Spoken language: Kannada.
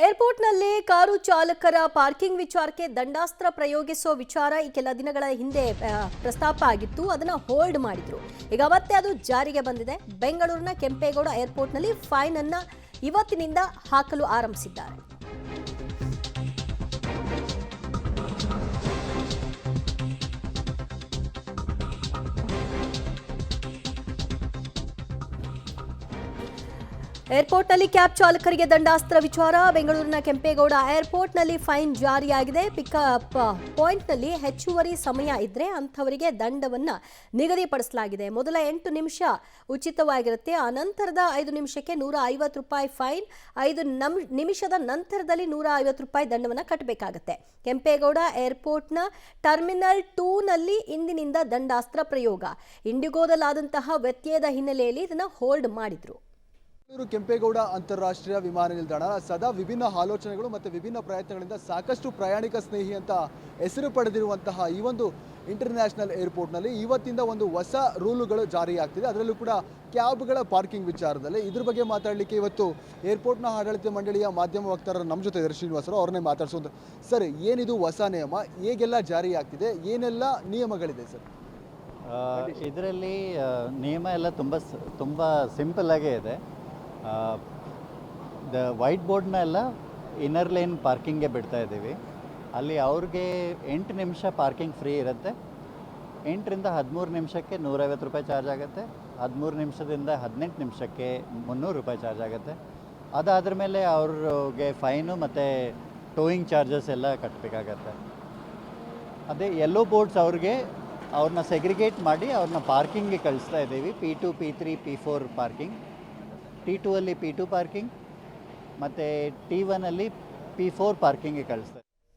ಏರ್ಪೋರ್ಟ್ನಲ್ಲಿ ಕಾರು ಚಾಲಕರ ಪಾರ್ಕಿಂಗ್ ವಿಚಾರಕ್ಕೆ ದಂಡಾಸ್ತ್ರ ಪ್ರಯೋಗಿಸೋ ವಿಚಾರ ಈ ಕೆಲ ದಿನಗಳ ಹಿಂದೆ ಪ್ರಸ್ತಾಪ ಆಗಿತ್ತು. ಅದನ್ನ ಹೋಲ್ಡ್ ಮಾಡಿದ್ರು. ಈಗ ಮತ್ತೆ ಅದು ಜಾರಿಗೆ ಬಂದಿದೆ. ಬೆಂಗಳೂರಿನ ಕೆಂಪೇಗೌಡ ಏರ್ಪೋರ್ಟ್ನಲ್ಲಿ ಫೈನ್ ಅನ್ನ ಇವತ್ತಿನಿಂದ ಹಾಕಲು ಆರಂಭಿಸಿದ್ದಾರೆ. ಏರ್ಪೋರ್ಟ್ನಲ್ಲಿ ಕ್ಯಾಬ್ ಚಾಲಕರಿಗೆ ದಂಡಾಸ್ತ್ರ ವಿಚಾರ. ಬೆಂಗಳೂರಿನ ಕೆಂಪೇಗೌಡ ಏರ್ಪೋರ್ಟ್ನಲ್ಲಿ ಫೈನ್ ಜಾರಿಯಾಗಿದೆ. ಪಿಕಪ್ ಪಾಯಿಂಟ್ನಲ್ಲಿ ಹೆಚ್ಚುವರಿ ಸಮಯ ಇದ್ರೆ ಅಂಥವರಿಗೆ ದಂಡವನ್ನು ನಿಗದಿಪಡಿಸಲಾಗಿದೆ. ಮೊದಲ 8 ನಿಮಿಷ ಉಚಿತವಾಗಿರುತ್ತೆ. ಆ ನಂತರದ 5 ನಿಮಿಷಕ್ಕೆ ₹150 ಫೈನ್. 5 ನಿಮಿಷದ ನಂತರದಲ್ಲಿ ₹150 ದಂಡವನ್ನು ಕಟ್ಟಬೇಕಾಗುತ್ತೆ. ಕೆಂಪೇಗೌಡ ಏರ್ಪೋರ್ಟ್ನ ಟರ್ಮಿನಲ್ 2ನಲ್ಲಿ ಇಂದಿನಿಂದ ದಂಡಾಸ್ತ್ರ ಪ್ರಯೋಗ. ಇಂಡಿಗೋದಲ್ಲಾದಂತಹ ವ್ಯತ್ಯಯದ ಹಿನ್ನೆಲೆಯಲ್ಲಿ ಇದನ್ನು ಹೋಲ್ಡ್ ಮಾಡಿದ್ರು. ಕೆಂಪೇಗೌಡ ಅಂತಾರಾಷ್ಟ್ರೀಯ ವಿಮಾನ ನಿಲ್ದಾಣ ಸದಾ ವಿಭಿನ್ನ ಆಲೋಚನೆಗಳು ಮತ್ತು ವಿಭಿನ್ನ ಪ್ರಯತ್ನಗಳಿಂದ ಸಾಕಷ್ಟು ಪ್ರಯಾಣಿಕ ಸ್ನೇಹಿ ಅಂತ ಹೆಸರು ಪಡೆದಿರುವಂತಹ ಈ ಒಂದು ಇಂಟರ್ನ್ಯಾಷನಲ್ ಏರ್ಪೋರ್ಟ್ನಲ್ಲಿ ಇವತ್ತಿಂದ ಒಂದು ಹೊಸ ರೂಲುಗಳು ಜಾರಿಯಾಗ್ತಿದೆ. ಅದರಲ್ಲೂ ಕೂಡ ಕ್ಯಾಬ್ಗಳ ಪಾರ್ಕಿಂಗ್ ವಿಚಾರದಲ್ಲಿ ಇದ್ರ ಬಗ್ಗೆ ಮಾತಾಡಲಿಕ್ಕೆ ಇವತ್ತು ಏರ್ಪೋರ್ಟ್ನ ಆಡಳಿತ ಮಂಡಳಿಯ ಮಾಧ್ಯಮ ವಕ್ತಾರರು ನಮ್ಮ ಜೊತೆ ಇದ್ದಾರೆ. ಶ್ರೀನಿವಾಸರು ಅವ್ರನ್ನೇ ಮಾತಾಡ್ಸೋದು. ಸರ್, ಏನಿದು ಹೊಸ ನಿಯಮ, ಹೇಗೆಲ್ಲ ಜಾರಿಯಾಗ್ತಿದೆ, ಏನೆಲ್ಲ ನಿಯಮಗಳಿದೆ ಸರ್? ಇದರಲ್ಲಿ ನಿಯಮ ಎಲ್ಲ ತುಂಬ ಸಿಂಪಲ್ ಆಗೇ ಇದೆ. ವೈಟ್ ಬೋರ್ಡ್ನ ಎಲ್ಲ ಇನ್ನರ್ ಲೈನ್ ಪಾರ್ಕಿಂಗ್ಗೆ ಬಿಡ್ತಾ ಇದ್ದೀವಿ. ಅಲ್ಲಿ ಅವ್ರಿಗೆ 8 ನಿಮಿಷ ಪಾರ್ಕಿಂಗ್ ಫ್ರೀ ಇರುತ್ತೆ. 8ರಿಂದ 13 ನಿಮಿಷಕ್ಕೆ ₹150 ಚಾರ್ಜ್ ಆಗುತ್ತೆ. 13 ನಿಮಿಷದಿಂದ 18 ನಿಮಿಷಕ್ಕೆ ₹300 ಚಾರ್ಜ್ ಆಗುತ್ತೆ. ಅದಾದ್ರ ಮೇಲೆ ಅವ್ರಿಗೆ ಫೈನು ಮತ್ತು ಟೋಯಿಂಗ್ ಚಾರ್ಜಸ್ ಎಲ್ಲ ಕಟ್ಟಬೇಕಾಗತ್ತೆ. ಅದೇ ಯೆಲ್ಲೋ ಬೋರ್ಡ್ಸ್ ಅವ್ರನ್ನ ಸೆಗ್ರಿಗೇಟ್ ಮಾಡಿ ಅವ್ರನ್ನ ಪಾರ್ಕಿಂಗ್ಗೆ ಕಳಿಸ್ತಾ ಇದ್ದೀವಿ. P2, P3, P4 parking. T2 ಅಲ್ಲಿ P2 ಪಾರ್ಕಿಂಗ್ ಮತ್ತು T1 ಅಲ್ಲಿ P4 ಪಾರ್ಕಿಂಗ್ಗೆ ಕಳಿಸ್ತಾರೆ.